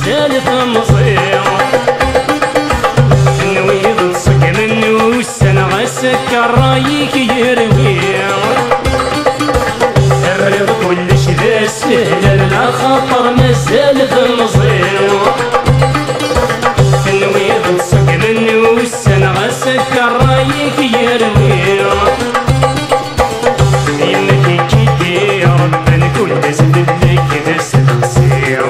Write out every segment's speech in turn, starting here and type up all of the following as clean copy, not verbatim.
سالف مصير نوي تصق منه السنة غسكر رايك يروي الرضا كلش ذا سهل لا خطر ما سالف مصير نوي تصق منه السنة غسكر رايك يروي يمك كيدي ربنا كل سبب لك بس تصير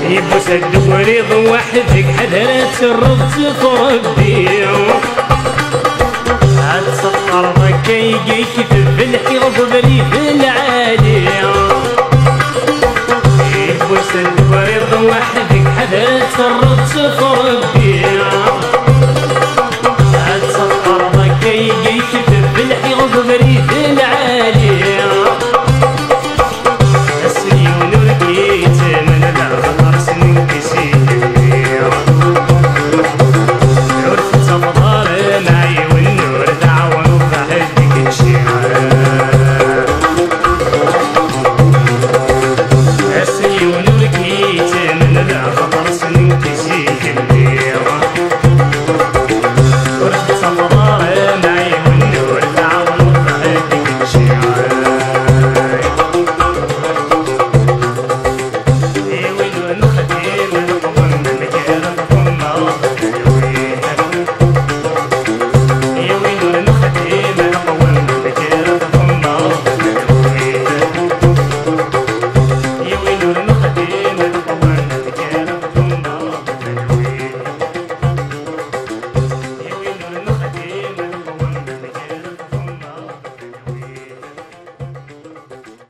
يبوس الدوريض وحدك حذرت الربط تربي عاد سطر ضكيك في الحيض بري في العادي يبوس الدوريض وحدك حذرت الربط تربي عاد سطر ضكيك